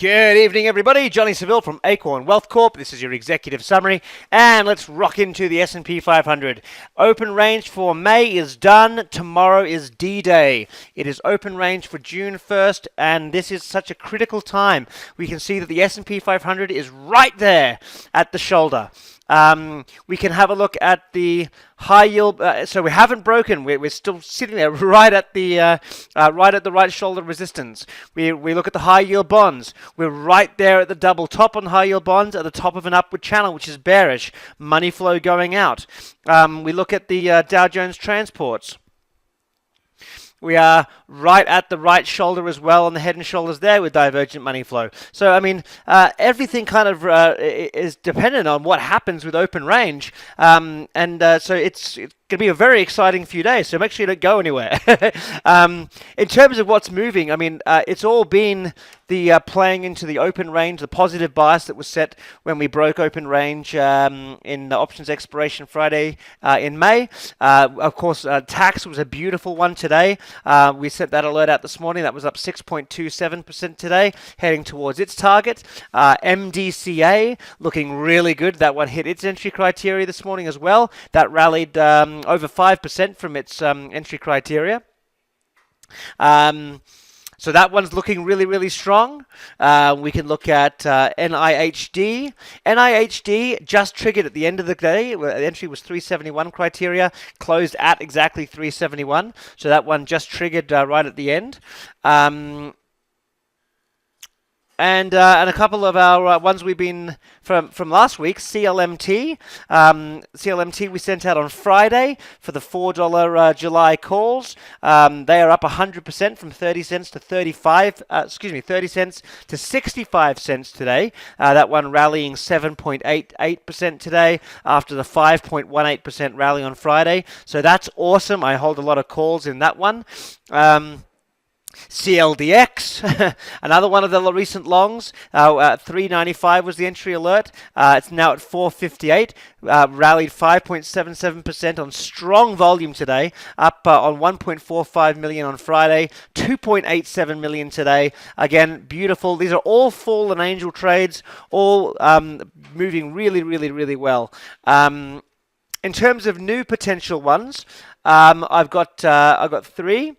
Good evening, everybody. Johnny Seville from Acorn Wealth Corp. This is your executive summary, and let's rock into the S&P 500. Open range for May is done. Tomorrow is D-Day. It is open range for June 1st, and this is such a critical time. We can see that the S&P 500 is right there at the shoulder. We can have a look at the high yield. So we haven't broken. We're still sitting there right at the right shoulder resistance. We look at the high yield bonds. We're right there at the double top on high yield bonds, at the top of an upward channel, which is bearish. Money flow going out. We look at the Dow Jones transports. We are right at the right shoulder as well on the head and shoulders there with divergent money flow. So, I mean, everything kind of is dependent on what happens with open range. So it's going to be a very exciting few days, so make sure you don't go anywhere. In terms of what's moving, I mean, it's all been the playing into the open range, the positive bias that was set when we broke open range in the options expiration Friday in May. Of course, tax was a beautiful one today. We set that alert out this morning. That was up 6.27% today, heading towards its target. MDCA looking really good. That one hit its entry criteria this morning as well. That rallied over 5% from its entry criteria. So that one's looking really, really strong. We can look at NIHD. NIHD just triggered at the end of the day. The entry was 371 criteria, closed at exactly 371. So that one just triggered right at the end. And a couple of our ones we've been from last week, CLMT. CLMT we sent out on Friday for the $4 July calls. They are up 100% from 30 cents to 30 cents to 65 cents today. That one rallying 7.88% today after the 5.18% rally on Friday. So that's awesome. I hold a lot of calls in that one. CLDX, another one of the recent longs, 395 was the entry alert. It's now at 458, rallied 5.77% on strong volume today, up on 1.45 million on Friday, 2.87 million today. Again, beautiful. These are all fallen angel trades, all moving really, really, really well. In terms of new potential ones, I've got three.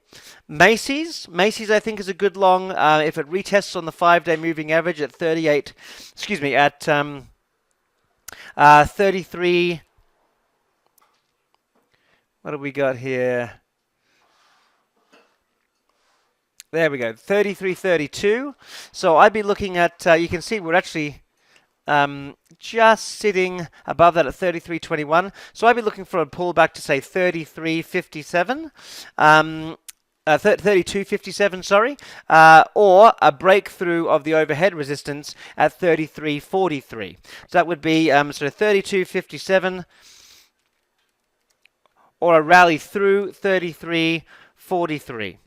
Macy's I think is a good long if it retests on the 5-day moving average at 33. What have we got here? There we go, 33.32. So I'd be looking at, you can see we're actually just sitting above that at 33.21. So I'd be looking for a pullback to say 33.57. 32.57, sorry, or a breakthrough of the overhead resistance at 33.43. So that would be sort of 32.57 or a rally through 33.43.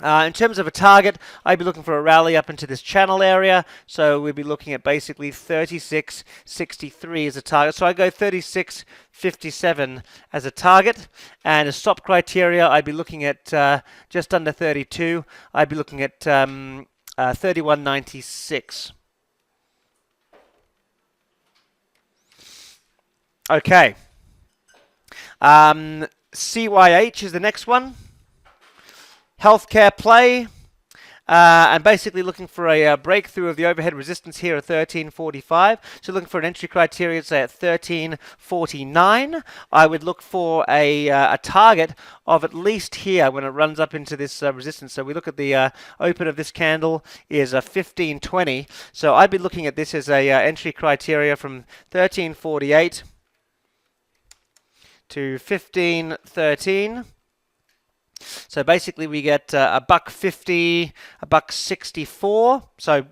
In terms of a target, I'd be looking for a rally up into this channel area. So we'd be looking at basically 36.63 as a target. So I go 36.57 as a target. And a stop criteria, I'd be looking at just under 32. I'd be looking at 31.96. Okay. CYH is the next one. Healthcare play, and basically looking for a breakthrough of the overhead resistance here at 13.45. So looking for an entry criteria, say at 13.49. I would look for a target of at least here when it runs up into this resistance. So we look at the open of this candle is 15.20. So I'd be looking at this as a entry criteria from 13.48 to 15.13. So basically we get $1.50, $1.64. So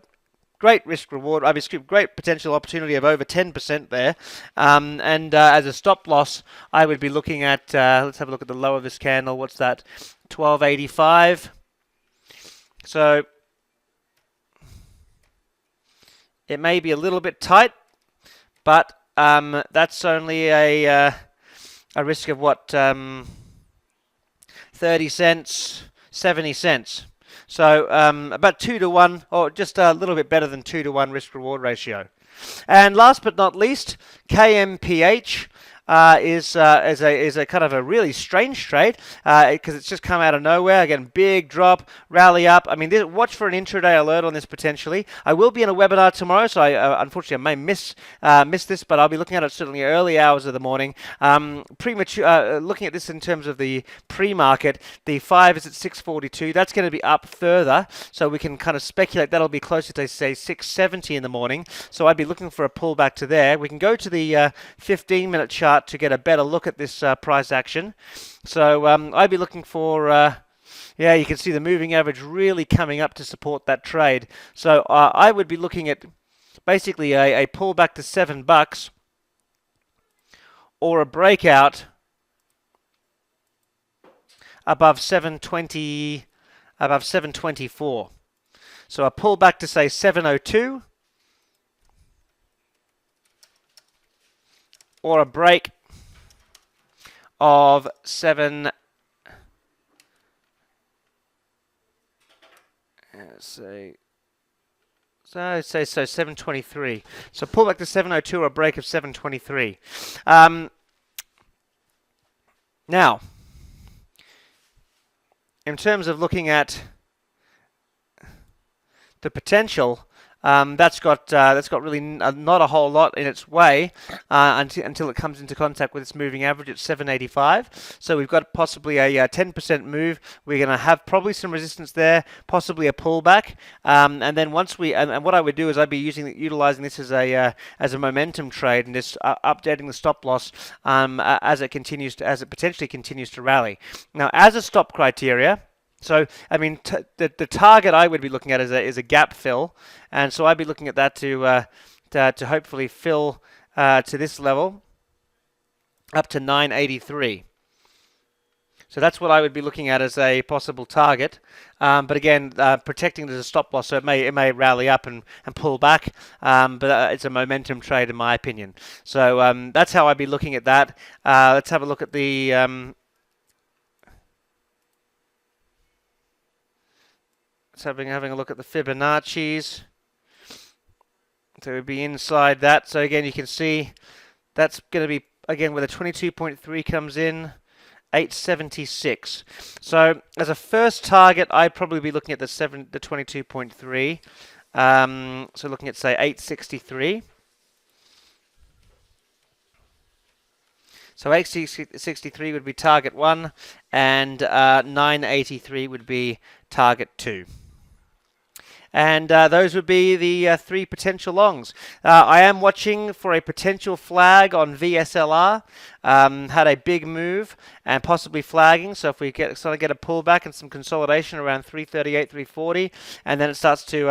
great risk reward. I mean, great potential opportunity of over 10% there. And as a stop loss, I would be looking at, let's have a look at the low of this candle. What's that? 12.85. So it may be a little bit tight, but that's only a risk of what? 30 cents, 70 cents. So about 2 to 1, or just a little bit better than 2 to 1 risk reward ratio. And last but not least, KMPH. Is a kind of a really strange trade because it's just come out of nowhere. Again, big drop, rally up. I mean, watch for an intraday alert on this potentially. I will be in a webinar tomorrow, so I unfortunately I may miss this, but I'll be looking at it certainly early hours of the morning. Premature looking at this in terms of the pre-market, the 5 is at 642. That's going to be up further, so we can kind of speculate that'll be closer to say 670 in the morning. So I'd be looking for a pullback to there. We can go to the 15-minute chart to get a better look at this price action. So I'd be looking for, yeah, you can see the moving average really coming up to support that trade. So I would be looking at basically a pullback to $7 or a breakout above 720, above 724. So a pullback to say 702. Or a break of 7. So 723. So pull back to 702 or a break of 723. Now, in terms of looking at the potential. That's got really not a whole lot in its way until it comes into contact with its moving average at 785. So we've got possibly a 10% move. We're going to have probably some resistance there, possibly a pullback, and then once we and what I would do is I'd be utilizing this as a momentum trade and just updating the stop loss as it potentially continues to rally. Now, as a stop criteria. So, I mean, the target I would be looking at is a gap fill, and so I'd be looking at that to hopefully fill to this level up to 983. So that's what I would be looking at as a possible target. But again, protecting it as a stop loss, so it may rally up and pull back. But it's a momentum trade in my opinion. So that's how I'd be looking at that. Let's have a look at the. Having a look at the Fibonacci's. So we'd be inside that. So again, you can see that's going to be, again, where the 22.3 comes in, 876. So as a first target, I'd probably be looking at the 22.3. So looking at, say, 863. So 863 would be target 1, and 983 would be target 2. And those would be the 3 potential longs. I am watching for a potential flag on VSLR. Had a big move and possibly flagging. So if we get a pullback and some consolidation around 338, 340, and then it starts to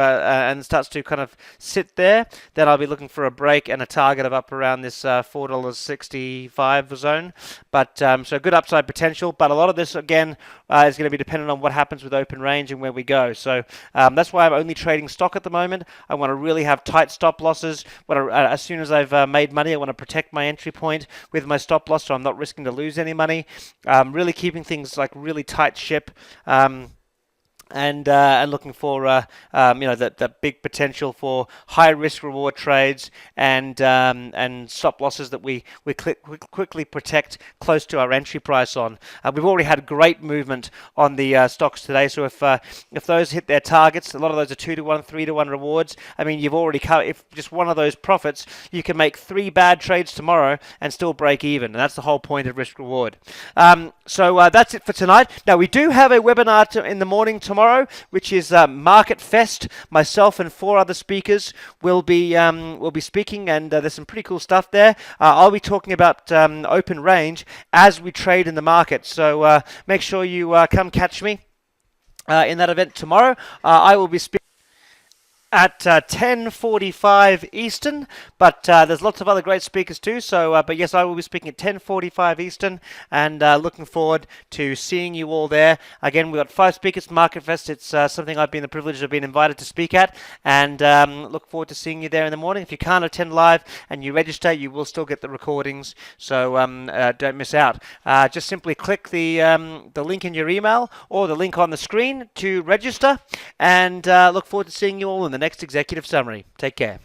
kind of sit there, then I'll be looking for a break and a target of up around this $4.65 zone. But so good upside potential. But a lot of this again is going to be dependent on what happens with open range and where we go. So that's why I'm only trading stock at the moment. I want to really have tight stop losses. As soon as I've made money, I want to protect my entry point with my stop loss, so I'm not risking to lose any money. Really keeping things like really tight ship. And looking for that big potential for high risk reward trades and stop losses that we quickly protect close to our entry price on. We've already had great movement on the stocks today, so if those hit their targets, a lot of those are 2 to 1, 3 to 1 rewards. I mean, you've already if just one of those profits, you can make 3 bad trades tomorrow and still break even, and that's the whole point of risk reward. So that's it for tonight. Now we do have a webinar in the morning tomorrow, which is Market Fest. Myself and 4 other speakers will be speaking, and there's some pretty cool stuff there. I'll be talking about open range as we trade in the market. So make sure you come catch me in that event tomorrow. I will be speaking. at 10:45 Eastern, but there's lots of other great speakers too. So, but yes, I will be speaking at 10:45 Eastern, and looking forward to seeing you all there. Again, we've got 5 speakers at MarketFest. It's something I've been the privilege of being invited to speak at, and look forward to seeing you there in the morning. If you can't attend live and you register, you will still get the recordings, so don't miss out. Just simply click the link in your email or the link on the screen to register, and look forward to seeing you all in the next executive summary. Take care.